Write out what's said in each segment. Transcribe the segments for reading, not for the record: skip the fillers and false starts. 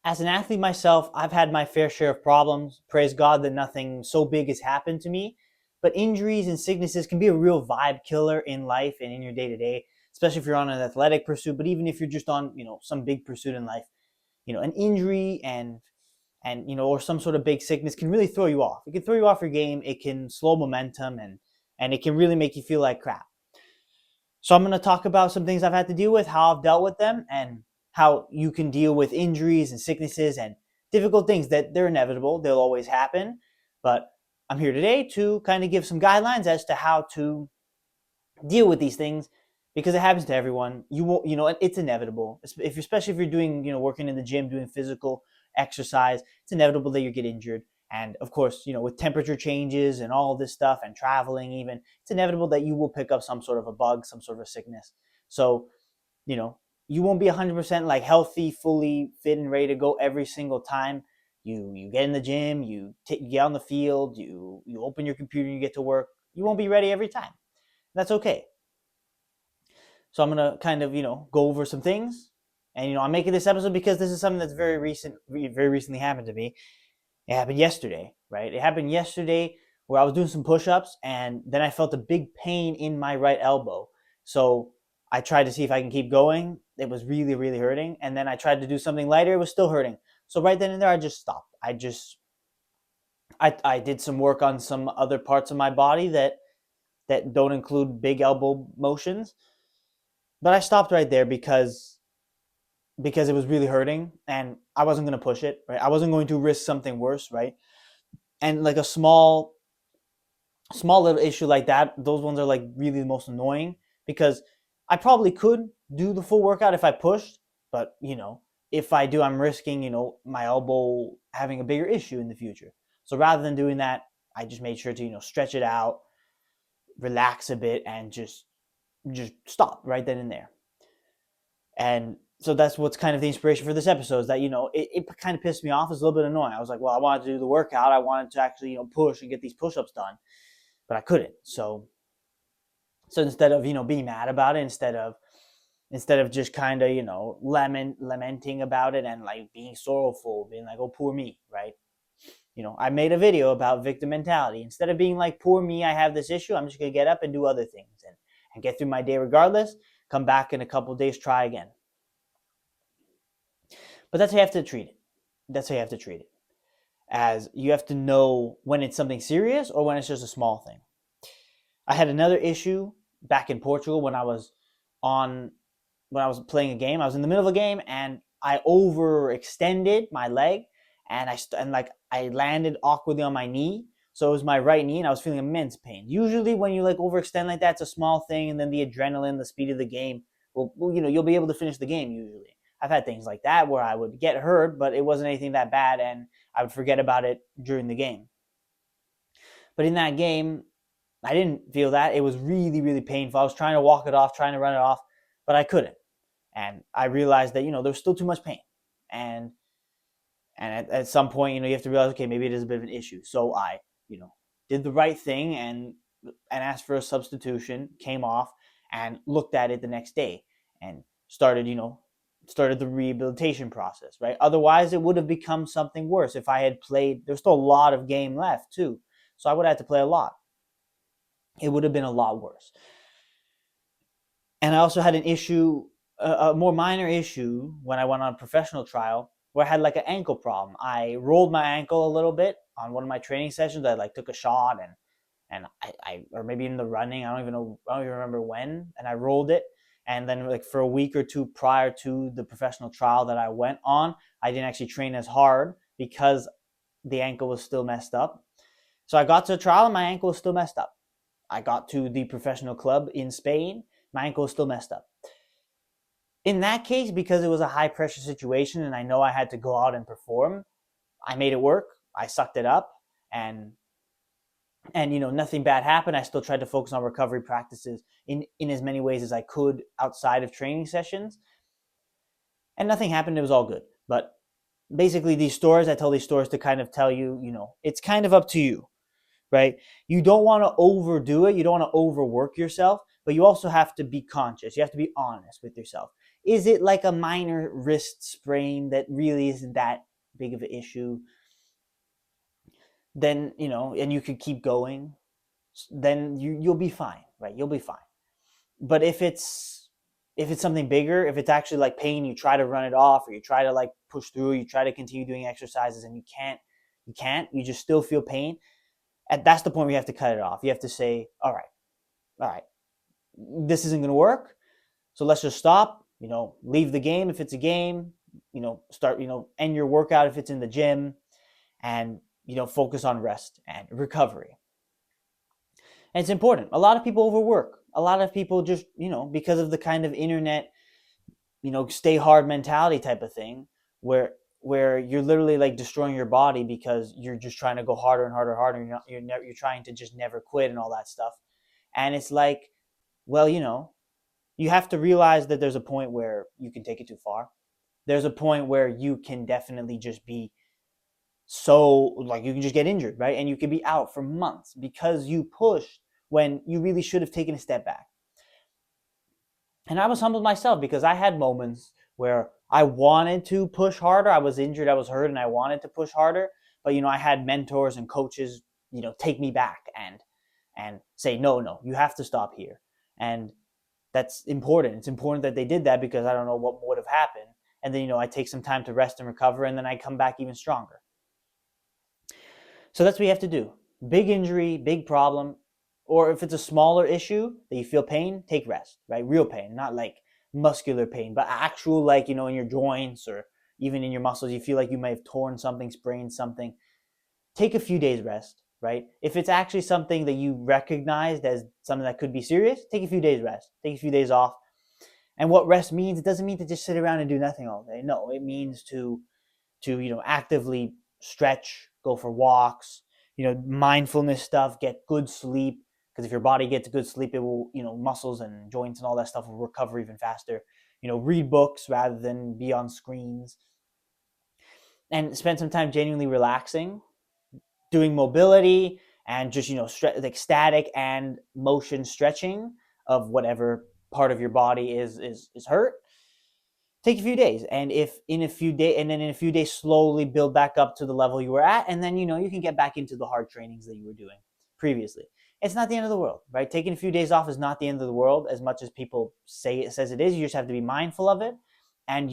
As an athlete myself, I've had my fair share of problems. Praise God that nothing so big has happened to me. But injuries and sicknesses can be a real vibe killer in life and in your day to day, especially if you're on an athletic pursuit, but even if you're just on, some big pursuit in life. An injury and or some sort of big sickness can really throw you off. It can throw you off your game. It can slow momentum and it can really make you feel like crap. So I'm going to talk about some things I've had to deal with, how I've dealt with them, and how you can deal with injuries and sicknesses and difficult things that they're inevitable. They'll always happen. But I'm here today to kind of give some guidelines as to how to deal with these things because it happens to everyone. You won't, it's inevitable. Especially if you're doing, working in the gym, doing physical exercise, it's inevitable that you get injured. And of course, with temperature changes and all this stuff and traveling even, it's inevitable that you will pick up some sort of a bug, some sort of a sickness. So, you know, you won't be 100% like healthy, fully fit and ready to go every single time. You get in the gym, you get on the field, you open your computer, and you get to work. You won't be ready every time. That's okay. So I'm gonna kind of go over some things, and I'm making this episode because this is something that's very recently happened to me. It happened yesterday, right? It happened yesterday where I was doing some push-ups, and then I felt a big pain in my right elbow. So I tried to see if I can keep going. It was really, really hurting, and then I tried to do something lighter. It was still hurting. So right then and there, I just stopped. I did some work on some other parts of my body that don't include big elbow motions, but I stopped right there because it was really hurting and I wasn't going to push it, right? I wasn't going to risk something worse, right? And like a small little issue like that, those ones are like really the most annoying because I probably could do the full workout if I pushed, but if I do, I'm risking, my elbow having a bigger issue in the future. So rather than doing that, I just made sure to, stretch it out, relax a bit, and just stop right then and there. And so that's what's kind of the inspiration for this episode is that, it kind of pissed me off. It's a little bit annoying. I was like, well, I wanted to do the workout. I wanted to actually, push and get these push-ups done, but I couldn't. So instead of, being mad about it, instead of just kind of, lamenting about it and like being sorrowful, being like, oh, poor me, right? I made a video about victim mentality. Instead of being like, poor me, I have this issue, I'm just going to get up and do other things and get through my day regardless, come back in a couple of days, try again. But that's how you have to treat it. That's how you have to treat it. As you have to know when it's something serious or when it's just a small thing. I had another issue back in Portugal when I was playing a game. I was in the middle of a game and I overextended my leg and I landed awkwardly on my knee. So it was my right knee and I was feeling immense pain. Usually when you like overextend like that, it's a small thing, and then the adrenaline, the speed of the game you'll be able to finish the game usually. I've had things like that where I would get hurt, but it wasn't anything that bad and I would forget about it during the game. But in that game, I didn't feel that. It was really, really painful. I was trying to walk it off, trying to run it off, but I couldn't. And I realized that, there was still too much pain. And at some point, you have to realize, okay, maybe it is a bit of an issue. So I, did the right thing and asked for a substitution, came off, and looked at it the next day and started the rehabilitation process, right? Otherwise, it would have become something worse. If I had played, there's still a lot of game left too. So I would have had to play a lot. It would have been a lot worse. And I also had an issue, a more minor issue when I went on a professional trial where I had like an ankle problem. I rolled my ankle a little bit on one of my training sessions. I like took a shot and I or maybe in the running, I don't even remember when, and I rolled it. And then like for a week or two prior to the professional trial that I went on, I didn't actually train as hard because the ankle was still messed up. So I got to a trial and my ankle was still messed up. I got to the professional club in Spain, my ankle was still messed up. In that case, because it was a high pressure situation and I know I had to go out and perform, I made it work. I sucked it up and nothing bad happened. I still tried to focus on recovery practices in as many ways as I could outside of training sessions. And nothing happened. It was all good. But basically I tell these stories to kind of tell you, it's kind of up to you, right? You don't want to overdo it. You don't want to overwork yourself, but you also have to be conscious. You have to be honest with yourself. Is it like a minor wrist sprain that really isn't that big of an issue? Then, and you could keep going, then you'll be fine, right? You'll be fine. But if it's something bigger, if it's actually like pain, you try to run it off, or you try to like push through, you try to continue doing exercises, and you just still feel pain. That's the point where you have to cut it off. You have to say, all right, this isn't going to work. So let's just stop, leave the game if it's a game, start, end your workout if it's in the gym, and, focus on rest and recovery. And it's important. A lot of people overwork. A lot of people just, because of the kind of internet, stay hard mentality type of thing, where you're literally like destroying your body because you're just trying to go harder and harder and harder. You're trying to just never quit and all that stuff. And it's like, well, you have to realize that there's a point where you can take it too far. There's a point where you can definitely just be you can just get injured, right? And you could be out for months because you pushed when you really should have taken a step back. And I was humbled myself because I had moments where I wanted to push harder. I was injured, I was hurt, and I wanted to push harder. But, I had mentors and coaches, take me back and say, no, you have to stop here. And that's important. It's important that they did that because I don't know what would have happened. And then, I take some time to rest and recover, and then I come back even stronger. So that's what you have to do. Big injury, big problem, or if it's a smaller issue that you feel pain, take rest, right? Real pain, not like muscular pain, but actual in your joints or even in your muscles, you feel like you may have torn something, sprained something. Take a few days rest, right? If it's actually something that you recognized as something that could be serious, take a few days rest, take a few days off. And what rest means, it doesn't mean to just sit around and do nothing all day. No, it means to actively stretch, go for walks, mindfulness stuff, get good sleep. Because if your body gets good sleep, it will, muscles and joints and all that stuff will recover even faster. Read books rather than be on screens. And spend some time genuinely relaxing, doing mobility and just, like static and motion stretching of whatever part of your body is hurt. Take a few days, and in a few days slowly build back up to the level you were at, and then you can get back into the hard trainings that you were doing previously. It's not the end of the world, right? Taking a few days off is not the end of the world as much as people say it says it is. You just have to be mindful of it, and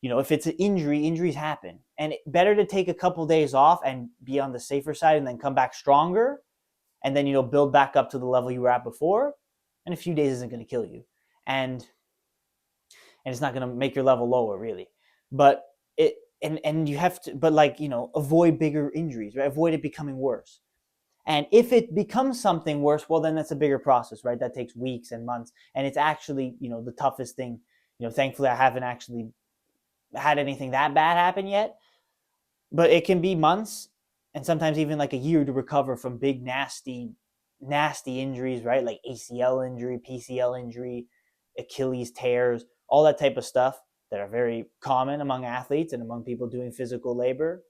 if it's an injury, injuries happen, and better to take a couple days off and be on the safer side, and then come back stronger, and then build back up to the level you were at before. And a few days isn't going to kill you, and it's not going to make your level lower really, but you have to, avoid bigger injuries, right? Avoid it becoming worse. And if it becomes something worse, well, then that's a bigger process, right? That takes weeks and months, and it's actually, the toughest thing. Thankfully I haven't actually had anything that bad happen yet, but it can be months and sometimes even like a year to recover from big, nasty injuries, right? Like ACL injury, PCL injury, Achilles tears, all that type of stuff that are very common among athletes and among people doing physical labor.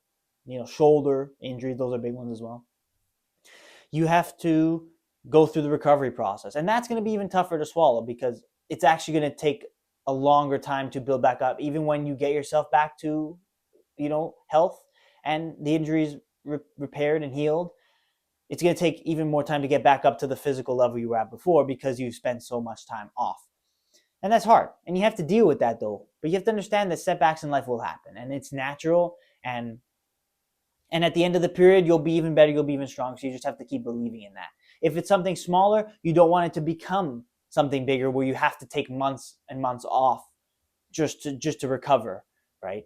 Shoulder injuries, those are big ones as well. You have to go through the recovery process, and that's going to be even tougher to swallow because it's actually going to take a longer time to build back up, even when you get yourself back to, health and the injuries repaired and healed. It's going to take even more time to get back up to the physical level you were at before because you spent so much time off. And that's hard. And you have to deal with that though. But you have to understand that setbacks in life will happen, and it's natural. And at the end of the period, you'll be even better. You'll be even stronger. So you just have to keep believing in that. If it's something smaller, you don't want it to become something bigger where you have to take months and months off just to recover, right?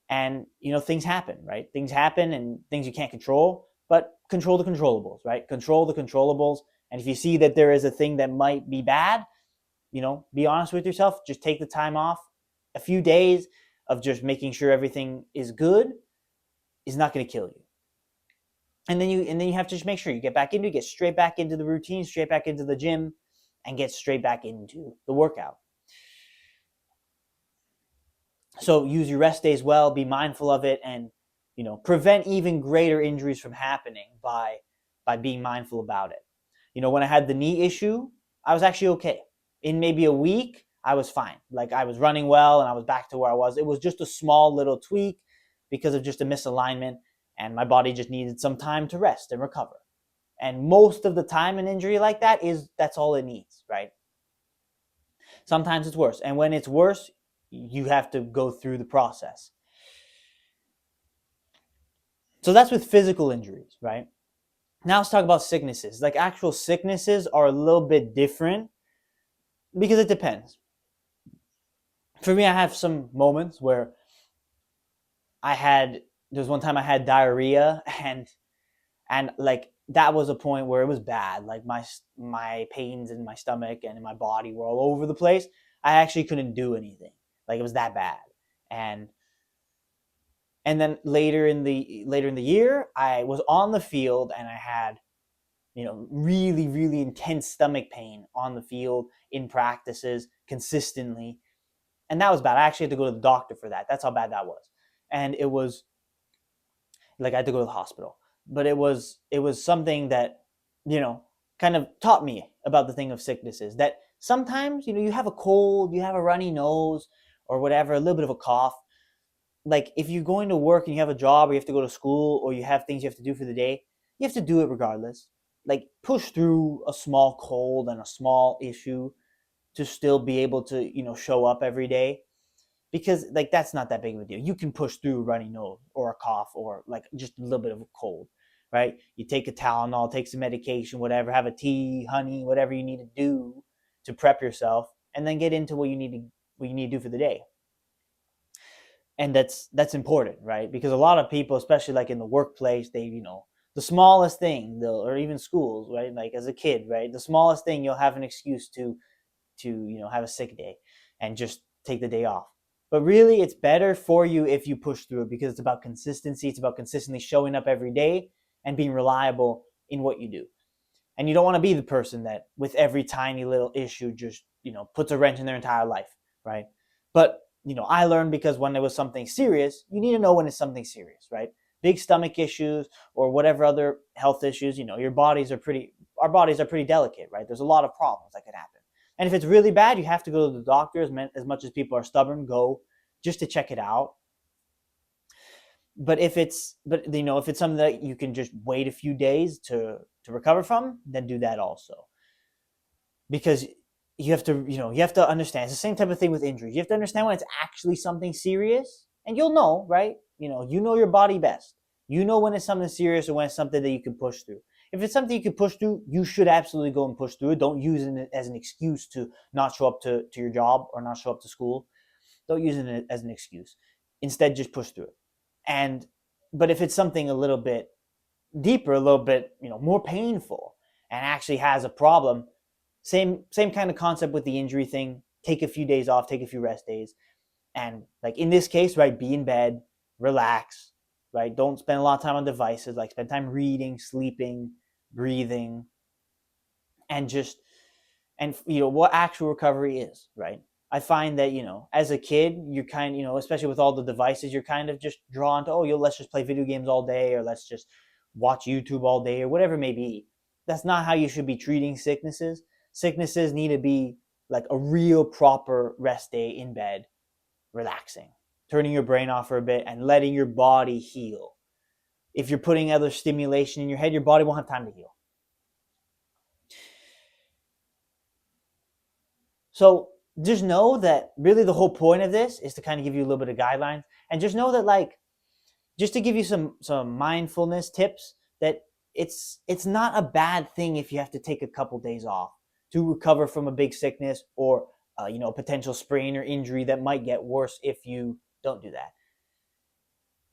And, things happen, right? Things happen and things you can't control, but control the controllables, right? Control the controllables. And if you see that there is a thing that might be bad, be honest with yourself. Just take the time off. A few days of just making sure everything is good is not going to kill you. And then you have to just make sure you get straight back into the routine, straight back into the gym, and get straight back into the workout. So use your rest days well, be mindful of it, and prevent even greater injuries from happening by being mindful about it. When I had the knee issue, I was actually okay. In maybe a week, I was fine. Like I was running well and I was back to where I was. It was just a small little tweak because of just a misalignment, and my body just needed some time to rest and recover. And most of the time an injury like that that's all it needs, right? Sometimes it's worse. And when it's worse, you have to go through the process. So that's with physical injuries, right? Now let's talk about sicknesses. Like actual sicknesses are a little bit different because it depends. For me, I have some moments where there's one time I had diarrhea, and like that was a point where it was bad. Like my pains in my stomach and in my body were all over the place. I actually couldn't do anything. Like it was that bad. And then later in the year, I was on the field and I had really, really intense stomach pain on the field in practices consistently. And that was bad. I actually had to go to the doctor for that. That's how bad that was. And it was like I had to go to the hospital. But it was something that, kind of taught me about the thing of sicknesses. That sometimes, you have a cold, you have a runny nose or whatever, a little bit of a cough. Like if you're going to work and you have a job or you have to go to school or you have things you have to do for the day, you have to do it regardless. Like push through a small cold and a small issue to still be able to, show up every day, because like that's not that big of a deal. You can push through a runny nose or a cough or like just a little bit of a cold, right? You take a Tylenol, take some medication, whatever, have a tea, honey, whatever you need to do to prep yourself, and then get into what you need to do for the day. And that's important, right? Because a lot of people, especially like in the workplace, they the smallest thing, or even schools, right? Like as a kid, right? The smallest thing, you'll have an excuse to have a sick day and just take the day off. But really, it's better for you if you push through it, because it's about consistency. It's about consistently showing up every day and being reliable in what you do. And you don't want to be the person that with every tiny little issue just puts a wrench in their entire life, right? But I learned, because when it was something serious, you need to know when it's something serious, right? Big stomach issues or whatever other health issues, our bodies are pretty delicate, right? There's a lot of problems that could happen. And if it's really bad, you have to go to the doctor. As much as people are stubborn, go just to check it out. But if it's something that you can just wait a few days to recover from, then do that also. Because you have to understand, it's the same type of thing with injuries. You have to understand when it's actually something serious, and you'll know, right? You know your body best. You know when it's something serious or when it's something that you can push through. If it's something you can push through, you should absolutely go and push through it. Don't use it as an excuse to not show up to your job or not show up to school. Don't use it as an excuse. Instead, just push through it. But if it's something a little bit deeper, a little bit more painful, and actually has a problem, same kind of concept with the injury thing. Take a few days off, take a few rest days, and like in this case, right, be in bed, relax, right? Don't spend a lot of time on devices. Like spend time reading, sleeping, breathing, and just and what actual recovery is, right? I find that as a kid, you're kind of, especially with all the devices, you're kind of just drawn to, let's just play video games all day, or let's just watch YouTube all day, or whatever it may be. That's not how you should be treating sicknesses. Sicknesses need to be like a real proper rest day in bed, relaxing, turning your brain off for a bit and letting your body heal. If you're putting other stimulation in your head, your body won't have time to heal. So just know that really the whole point of this is to kind of give you a little bit of guidelines, and just know that, like, just to give you some mindfulness tips, that it's not a bad thing if you have to take a couple days off to recover from a big sickness, or a potential sprain or injury that might get worse if you don't do that.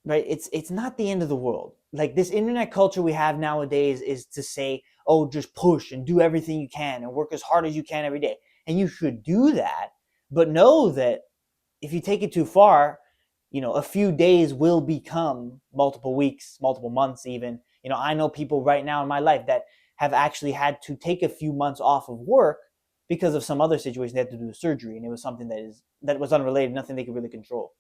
Right? It's not the end of the world. Like, this internet culture we have nowadays is to say, oh, just push and do everything you can and work as hard as you can every day. And you should do that, but know that if you take it too far, a few days will become multiple weeks, multiple months even. I know people right now in my life that have actually had to take a few months off of work because of some other situation. They had to do a surgery, and it was something that was unrelated, nothing they could really control.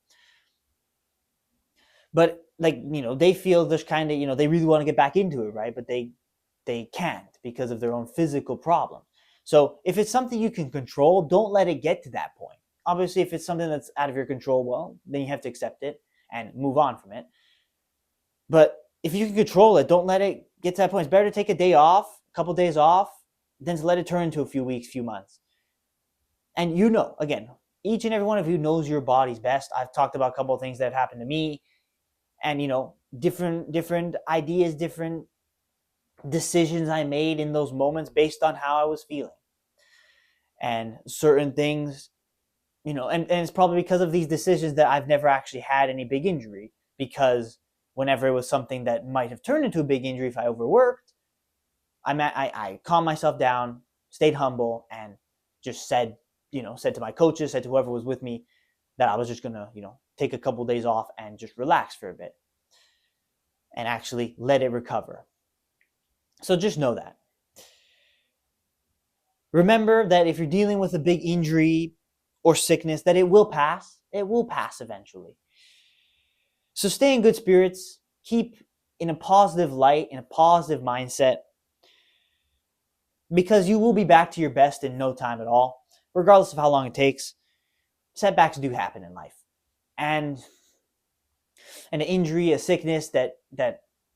But like, they feel this kind of, they really want to get back into it, right? But they can't because of their own physical problems. So if it's something you can control, don't let it get to that point. Obviously, if it's something that's out of your control, well, then you have to accept it and move on from it. But if you can control it, don't let it get to that point. It's better to take a day off, a couple days off, than to let it turn into a few weeks, few months. And again, each and every one of you knows your body's best. I've talked about a couple of things that have happened to me, and different ideas, different decisions I made in those moments based on how I was feeling. And certain things, and it's probably because of these decisions that I've never actually had any big injury, because whenever it was something that might have turned into a big injury if I overworked, I calmed myself down, stayed humble, and just said to my coaches, said to whoever was with me, that I was just gonna, take a couple days off and just relax for a bit and actually let it recover. So just know that. Remember that if you're dealing with a big injury or sickness, that it will pass. It will pass eventually. So stay in good spirits, keep in a positive light, in a positive mindset, because you will be back to your best in no time at all, regardless of how long it takes. Setbacks do happen in life. And an injury, a sickness that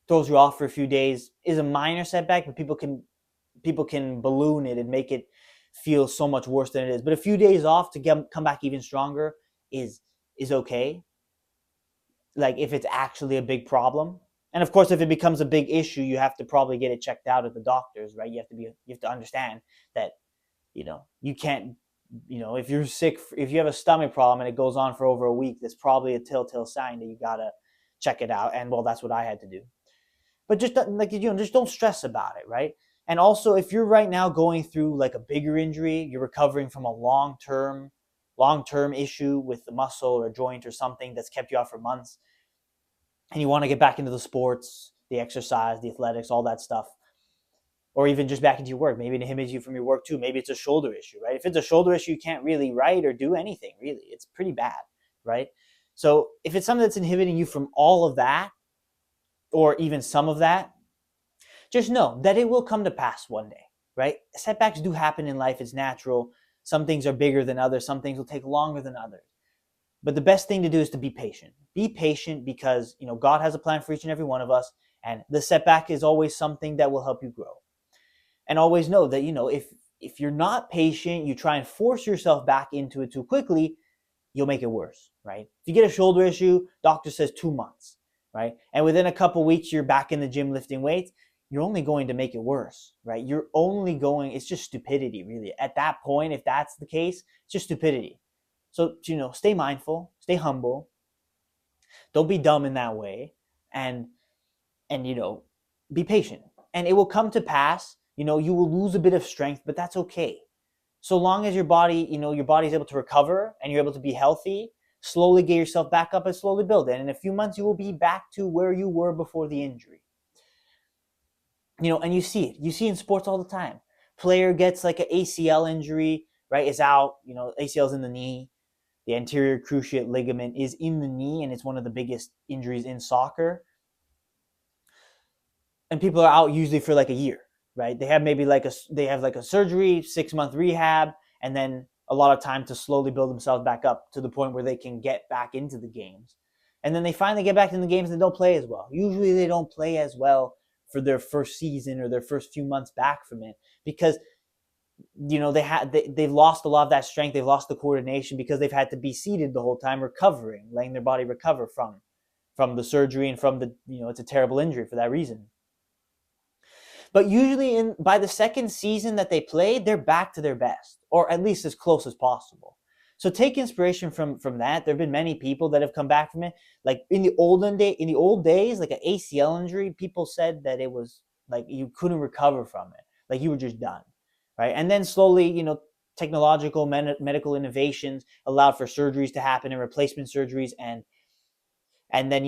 throws you off for a few days is a minor setback, but people can balloon it and make it feel so much worse than it is. But a few days off to come back even stronger is okay. Like if it's actually a big problem. And of course, if it becomes a big issue, you have to probably get it checked out at the doctors, right? You have to understand that, you can't, if you're sick, if you have a stomach problem and it goes on for over a week, that's probably a telltale sign that you gotta check it out. And well, that's what I had to do. But just just don't stress about it, right? And also, if you're right now going through like a bigger injury, you're recovering from a long-term issue with the muscle or joint or something that's kept you out for months, and you want to get back into the sports, the exercise, the athletics, all that stuff, or even just back into your work. Maybe it inhibits you from your work too. Maybe it's a shoulder issue, right? If it's a shoulder issue, you can't really write or do anything, really. It's pretty bad, right? So if it's something that's inhibiting you from all of that, or even some of that, just know that it will come to pass one day, right? Setbacks do happen in life. It's natural. Some things are bigger than others. Some things will take longer than others. But the best thing to do is to be patient. Be patient because, God has a plan for each and every one of us. And the setback is always something that will help you grow. And always know that, if you're not patient, you try and force yourself back into it too quickly, you'll make it worse, right? If you get a shoulder issue, doctor says 2 months, right? And within a couple weeks, you're back in the gym lifting weights, you're only going to make it worse, right? It's just stupidity, really. At that point, if that's the case, it's just stupidity. So, stay mindful, stay humble. Don't be dumb in that way. And be patient. And it will come to pass. You will lose a bit of strength, but that's okay. So long as your body's able to recover and you're able to be healthy, slowly get yourself back up and slowly build it. And in a few months, you will be back to where you were before the injury. And you see it. You see in sports all the time. Player gets like an ACL injury, right? Is out, ACL's in the knee. The anterior cruciate ligament is in the knee, and it's one of the biggest injuries in soccer. And people are out usually for like a year, right? They have a surgery, 6-month rehab, and then a lot of time to slowly build themselves back up to the point where they can get back into the games. And then they finally get back in the games and they don't play as well. Usually they don't play as well for their first season or their first few months back from it, because they've lost a lot of that strength. They've lost the coordination because they've had to be seated the whole time, recovering, letting their body recover from the surgery and from it's a terrible injury for that reason. But usually by the second season that they play, they're back to their best, or at least as close as possible. So take inspiration from that. There have been many people that have come back from it. Like in the old days, like an ACL injury, people said that it was like you couldn't recover from it, like you were just done, right? And then slowly, technological medical innovations allowed for surgeries to happen and replacement surgeries, and then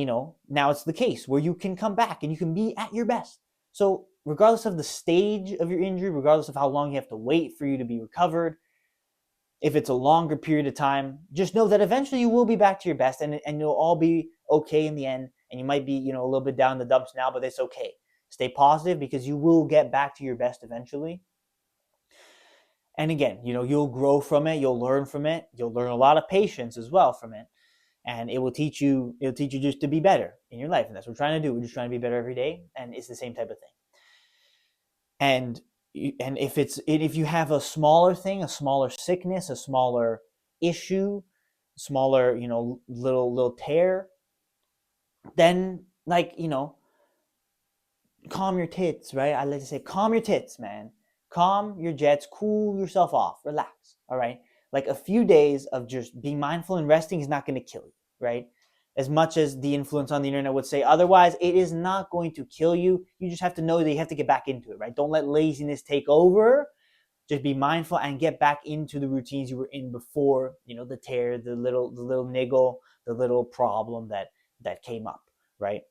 now it's the case where you can come back and you can be at your best. So regardless of the stage of your injury, regardless of how long you have to wait for you to be recovered, if it's a longer period of time, just know that eventually you will be back to your best, and you'll all be okay in the end. And you might be, a little bit down in the dumps now, but it's okay. Stay positive because you will get back to your best eventually. And again, you'll grow from it, you'll learn from it, you'll learn a lot of patience as well from it. And it'll teach you just to be better in your life. And that's what we're trying to do. We're just trying to be better every day. And it's the same type of thing. And if you have a smaller thing, a smaller sickness, a smaller issue, smaller, little tear, then calm your tits, right? I like to say, calm your tits, man. Calm your jets, cool yourself off, relax, all right? Like a few days of just being mindful and resting is not going to kill you, right? As much as the influence on the internet would say otherwise, it is not going to kill you. You just have to know that you have to get back into it, right? Don't let laziness take over. Just be mindful and get back into the routines you were in before, the tear, the little niggle, the little problem that came up, right?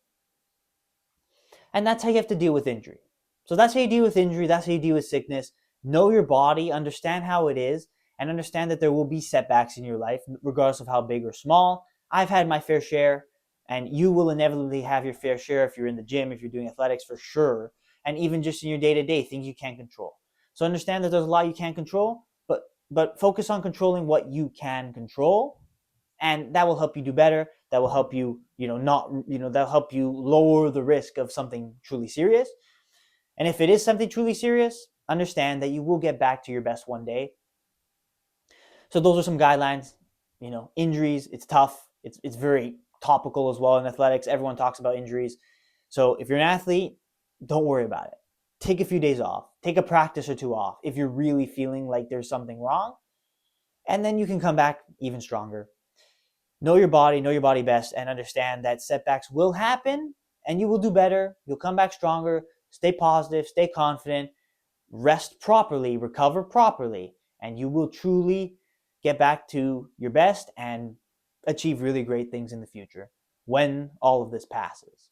And that's how you have to deal with injury. So that's how you deal with injury. That's how you deal with sickness. Know your body, understand how it is, and understand that there will be setbacks in your life, regardless of how big or small. I've had my fair share, and you will inevitably have your fair share if you're in the gym, if you're doing athletics, for sure. And even just in your day-to-day, things you can't control. So understand that there's a lot you can't control, but focus on controlling what you can control, and that will help you do better. That will help you, that'll help you lower the risk of something truly serious. And if it is something truly serious, understand that you will get back to your best one day. So those are some guidelines. Injuries, it's tough. It's very topical as well in athletics. Everyone talks about injuries. So if you're an athlete, don't worry about it. Take a few days off. Take a practice or two off if you're really feeling like there's something wrong. And then you can come back even stronger. Know your body best, and understand that setbacks will happen and you will do better. You'll come back stronger. Stay positive, stay confident, rest properly, recover properly, and you will truly get back to your best and achieve really great things in the future when all of this passes.